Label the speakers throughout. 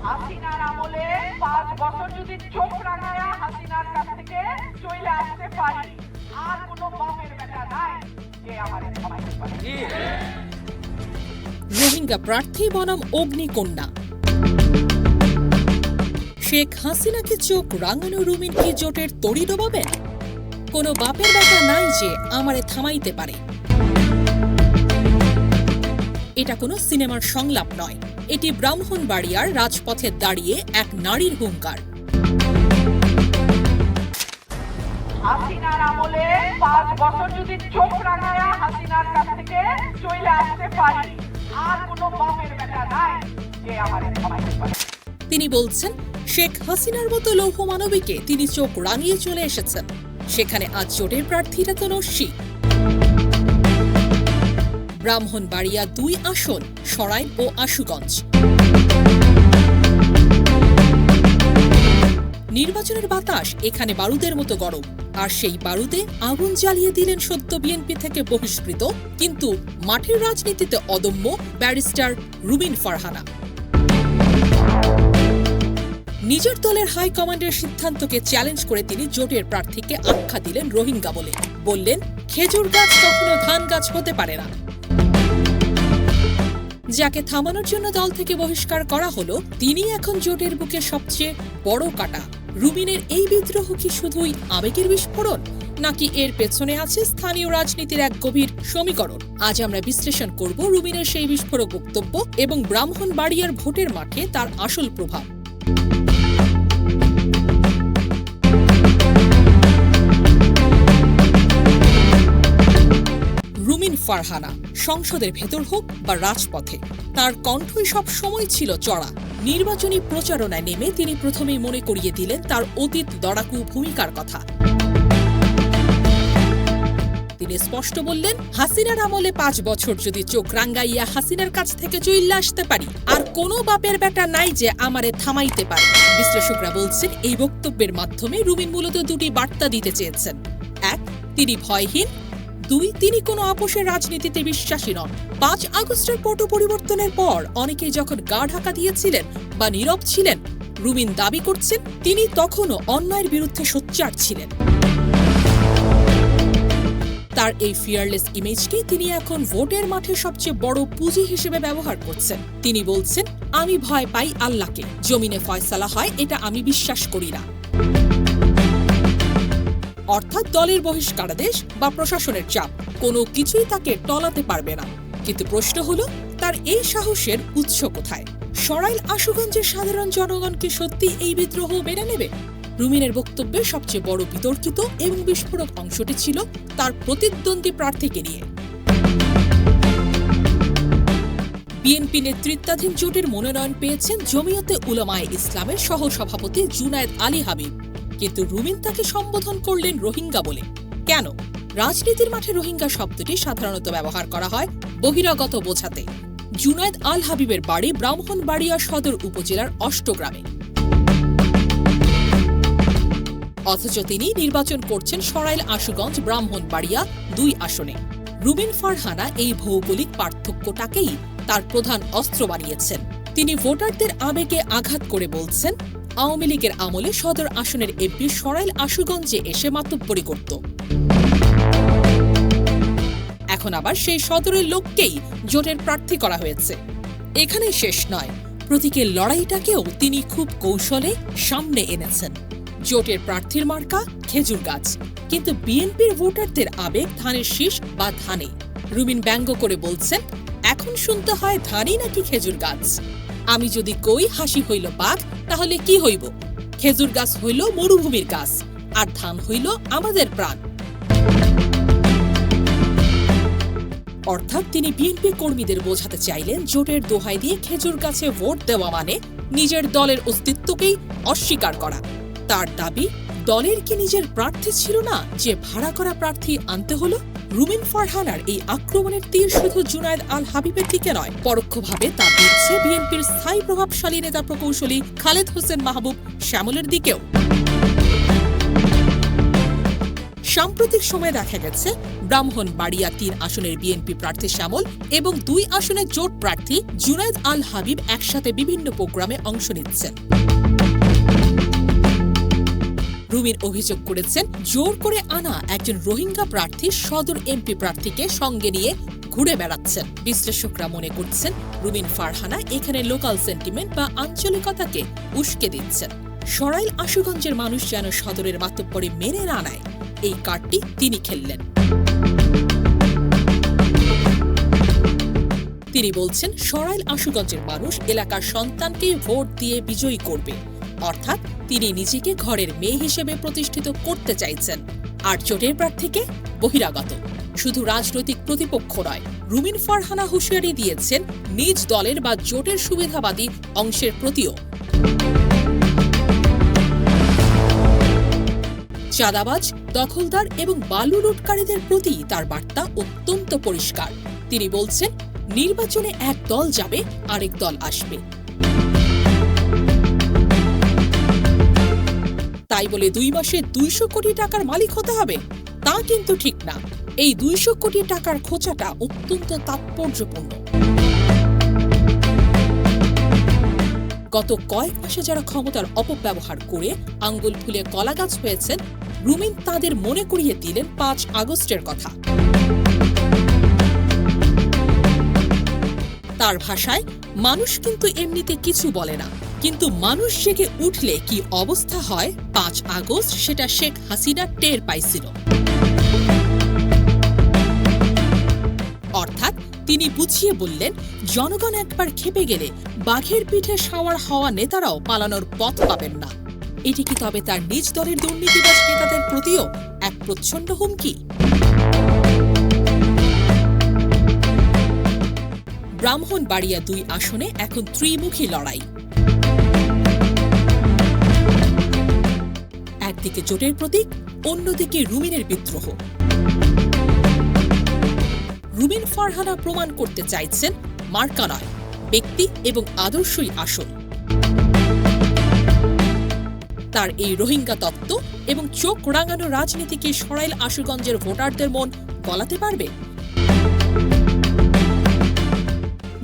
Speaker 1: হাসিনার আমলে 5 বছর যদি চোখ রাঙায়া হাসিনার কাছ থেকে চলে আসতে পারি, আর কোনো বাপের বেটা নাই যে আমারে থামাইতে পারে।
Speaker 2: রোহিঙ্গা প্রার্থী বনাম অগ্নিকন্যা। শেখ হাসিনাকে চোখ রাঙানো রুমিন কি জোটের তড়ি ডোবাবেন? কোনো বাপের বেটা নাই যে আমারে থামাইতে পারে। এটা কোনো সিনেমার সংলাপ নয়, এটি ব্রাহ্মণবাড়িয়ার রাজপথে দাঁড়িয়ে এক নারীর হুঙ্কার।
Speaker 1: হাসিনার আমলে 5 বছর যদি চোখ রাঙায়া হাসিনার কাছ থেকে চলে আসতে পারি, আর কোনো বাপের বেটা নাই যে আমারে থামাইতে পারে।
Speaker 2: তিনি বলছেন, শেখ হাসিনার মতো লৌহ মানবীকে তিনি চোখ রাঙিয়ে চলে এসেছেন। সেখানে আজ জোটের প্রার্থীরা তো নস্যি। ব্রাহ্মণবাড়িয়া 2 আসন, সরাইল ও আশুগঞ্জ। নির্বাচনের বাতাস এখানে বারুদের মতো গরম, আর সেই বারুদে আগুন জ্বালিয়ে দিলেন সদ্য বিএনপি থেকে বহিষ্কৃত কিন্তু মাঠের রাজনীতিতে অদম্য ব্যারিস্টার রুমিন ফারহানা। নিজের দলের হাইকমান্ডের সিদ্ধান্তকে চ্যালেঞ্জ করে তিনি জোটের প্রার্থীকে আখ্যা দিলেন রোহিঙ্গা বলে। বললেন, খেজুর গাছ কখনো ধান গাছ হতে পারে না। যাকে থামানোর জন্য দল থেকে বহিষ্কার করা হলো, তিনি এখন জোটের বুকে সবচেয়ে বড় কাঁটা। রুমিনের এই বিদ্রোহ কি শুধুই আবেগের বিস্ফোরণ, নাকি এর পেছনে আছে স্থানীয় রাজনীতির এক গভীর সমীকরণ? আজ আমরা বিশ্লেষণ করব রুমিনের সেই বিস্ফোরক বক্তব্য এবং ব্রাহ্মণবাড়িয়ার ভোটের মাঠে তার আসল প্রভাব। রুমিন ফারহানা সংসদের ভেতর হোক বা রাজপথে, তার কণ্ঠই সব সময় ছিল চড়া। নির্বাচনী প্রচারণায় নেমে তিনি প্রথমেই মনে করিয়ে দিলেন তার অতীত লড়াকু ভূমিকার কথা। তিনি স্পষ্ট বললেন, হাসিনার আমলে 5 বছর যদি চোখ রাঙ্গাইয়া হাসিনার কাছ থেকে চইল্লা আসতে পারি, আর কোনো বাপের বেটা নাই যে আমারে থামাইতে পারে। বিশ্লেষকরা বলছেন, এই বক্তব্যের মাধ্যমে রুমিন মূলত 2টি বার্তা দিতে চেয়েছেন। 1, তিনি ভয়হীন। 2, তিনি কোনো আপোষের রাজনীতিতে বিশ্বাসী নন। 5 আগস্টের পট পরিবর্তনের পর অনেকেই যখন গা ঢাকা দিয়েছিলেন বা নীরব ছিলেন, রুমিন দাবি করছেন তিনি তখনও অন্যায়ের বিরুদ্ধে সোচ্চার ছিলেন। তার এই ফিয়ারলেস ইমেজকে তিনি এখন ভোটের মাঠে সবচেয়ে বড় পুঁজি হিসেবে ব্যবহার করছেন। তিনি বলছেন, আমি ভয় পাই আল্লাহকে, জমিনে ফয়সালা হয় এটা আমি বিশ্বাস করি না। অর্থাৎ দলের বহিষ্কারাদেশ বা প্রশাসনের চাপ কোনো কিছুই তাকে টলাতে পারবে না। কিন্তু প্রশ্ন হলো, তার এই সাহসের উৎস কোথায়? সরাইল আশুগঞ্জের সাধারণ জনগণ কি সত্যি এই বিদ্রোহ মেনে নেবে? রুমিনের বক্তব্যের সবচেয়ে বড় বিতর্কিত এবং বিস্ফোরক অংশটি ছিল তার প্রতিদ্বন্দ্বী প্রার্থীকে নিয়ে। বিএনপি নেতৃত্বাধীন জোটের মনোনয়ন পেয়েছেন জমিয়তে উলামায়ে ইসলামের সহ সভাপতি জুনায়েদ আলী হাবিব, কিন্তু রুমিন তাকে সম্বোধন করলেন রোহিঙ্গা বলে। কেন? রাজনীতির মাঠে রোহিঙ্গা শব্দটি সাধারণত ব্যবহার করা হয় বহিরাগত বোঝাতে। জুনায়েদ আল হাবিবের বাড়ি ব্রাহ্মণবাড়িয়া সদর উপজেলার অষ্টগ্রামে, অথচ তিনি নির্বাচন করছেন সরাইল আশুগঞ্জ ব্রাহ্মণবাড়িয়া 2 আসনে। রুমিন ফারহানা এই ভৌগোলিক পার্থক্যটাকেই তার প্রধান অস্ত্র বানিয়েছেন। তিনি ভোটারদের আবেগে আঘাত করে বলছেন, আওয়ামী লীগের আমলে সদর আসনের এমপি সরাইল আশুগঞ্জে এসে মাতব্বরি করত, এখন আবার সেই সদরের লোককেই জোটের প্রার্থী করা হয়েছে। এখানেই শেষ নয়, প্রতীকের লড়াইটাকেও তিনি খুব কৌশলে সামনে এনেছেন। জোটের প্রার্থীর মার্কা খেজুর গাছ, কিন্তু বিএনপির ভোটারদের আবেগ ধানের শীষ বা ধানে। রুমিন ব্যঙ্গ করে বলছেন, এখন শুনতে হয় ধানই নাকি খেজুর গাছ। আমি যদি কই হাসি হইল বাঘ, তাহলে কি হইব? খেজুর গাছ হইল মরুভূমির গাছ, আর ধান হইল আমাদের প্রাণ। অর্থাৎ তিনি বিএনপি কর্মীদের বোঝাতে চাইলেন, জোটের দোহাই দিয়ে খেজুর গাছে ভোট দেওয়া মানে নিজের দলের অস্তিত্বকেই অস্বীকার করা। তার দাবি, দলের কি নিজের প্রার্থী ছিল না যে ভাড়া করা প্রার্থী আনতে হলো? রুমিন ফারহানার এই আক্রমণের তীর শুধু জুনায়েদ আল হাবিবের দিকে নয়, পরোক্ষভাবে তা দিচ্ছে বিএনপির স্থায়ী প্রভাবশালী নেতা প্রকৌশলী খালেদ হোসেন মাহবুব শ্যামলের দিকেও। সাম্প্রতিক সময়ে দেখা গেছে ব্রাহ্মণবাড়িয়া ৩ আসনের বিএনপি প্রার্থী শ্যামল এবং ২ আসনের জোট প্রার্থী জুনায়েদ আল হাবিব একসাথে বিভিন্ন প্রোগ্রামে অংশ নিচ্ছেন। রুমিন অভিযোগ করেছেন, জোর করে আনা একজন রোহিঙ্গা প্রার্থী সদর এমপি প্রার্থীকে সঙ্গে নিয়ে ঘুরে বেড়াচ্ছেন। বিশ্লেষকরা মনে করছেন, রুমিন ফারহানা এখানে লোকাল সেন্টিমেন্ট বা আঞ্চলিকতাকে উস্কে দিচ্ছেন। সরাইল আশুগঞ্জের মানুষ যেন সদরের মাতব্বরে মেনে না নেয়, এই কার্ডটি তিনি খেললেন। তিনি বলছেন, সরাইল আশুগঞ্জের মানুষ এলাকার সন্তানকেই ভোট দিয়ে বিজয়ী করবে, অর্থাৎ তিনি নিজেকে ঘরের মেয়ে হিসেবে প্রতিষ্ঠিত করতে চাইছেন। আর জোটের প্রার্থীকে বহিরাগত, শুধু রাজনৈতিক প্রতিপক্ষ নয়। রুমিন ফারহানা হুঁশিয়ারি দিয়েছেন নিজ দলের বা জোটের সুবিধাবাদী অংশের প্রতিও। চাঁদাবাজ, দখলদার এবং বালু লুটকারীদের প্রতি তার বার্তা অত্যন্ত পরিষ্কার। তিনি বলছেন, নির্বাচনে এক দল যাবে, আরেক দল আসবে। তাই বলে 2 মাসে 200 কোটি টাকার মালিক হতে হবে তা কিন্তু ঠিক না। এই 200 কোটি টাকার খোঁচাটা অত্যন্ত তাৎপর্যপূর্ণ। গত কয়েক মাসে যারা ক্ষমতার অপব্যবহার করে আঙ্গুল ফুলে কলাগাছ হয়েছেন, রুমিন তাদের মনে করিয়ে দিলেন 5 আগস্টের কথা। তার ভাষায়, মানুষ কিন্তু এমনিতে কিছু বলে না, কিন্তু মানুষ জেগে উঠলে কি অবস্থা হয় 5 আগস্ট সেটা শেখ হাসিনা টের পাইছিল। অর্থাৎ তিনি বুঝিয়ে বললেন, জনগণ একবার খেপে গেলে বাঘের পিঠে সাওয়ার হওয়া নেতারাও পালানোর পথ পাবেন না। এটি কি তবে তার নিজ দলের দুর্নীতিবাজ নেতাদের প্রতিও এক প্রচণ্ড হুমকি? ব্রাহ্মণবাড়িয়া 2 আসনে এখন ত্রিমুখী লড়াই। একদিকে জোটের প্রতীক, অন্যদিকে রুমিনের বিদ্রোহ। রুমিন ফারহানা প্রমাণ করতে চাইছেন, মার্কা নয়, ব্যক্তি এবং আদর্শই আসল। তার এই রোহিঙ্গা তত্ত্ব এবং চোখ রাঙানো রাজনীতি কি সরাইল আশুগঞ্জের ভোটারদের মন গলাতে পারবে,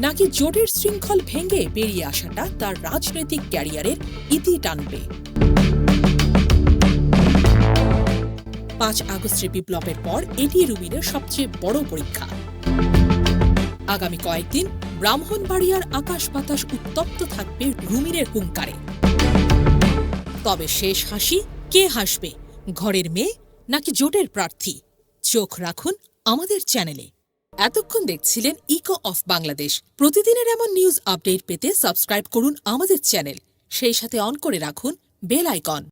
Speaker 2: নাকি জোটের শৃঙ্খল ভেঙে বেরিয়ে আসাটা তার রাজনৈতিক ক্যারিয়ারের ইতি টানবে? 5 আগস্টের বিপ্লবের পর এটি রুমিনের সবচেয়ে বড় পরীক্ষা। আগামী কয়েকদিন ব্রাহ্মণবাড়িয়ার আকাশ বাতাস উত্তপ্ত থাকবে রুমিনের হুঙ্কারে। তবে শেষ হাসি কে হাসবে, ঘরের মেয়ে নাকি জোটের প্রার্থী? চোখ রাখুন আমাদের চ্যানেলে। এতক্ষণ দেখছিলেন ইকো অফ বাংলাদেশ। প্রতিদিনের এমন নিউজ আপডেট পেতে সাবস্ক্রাইব করুন আমাদের চ্যানেল, সেই সাথে অন করে রাখুন বেল আইকন।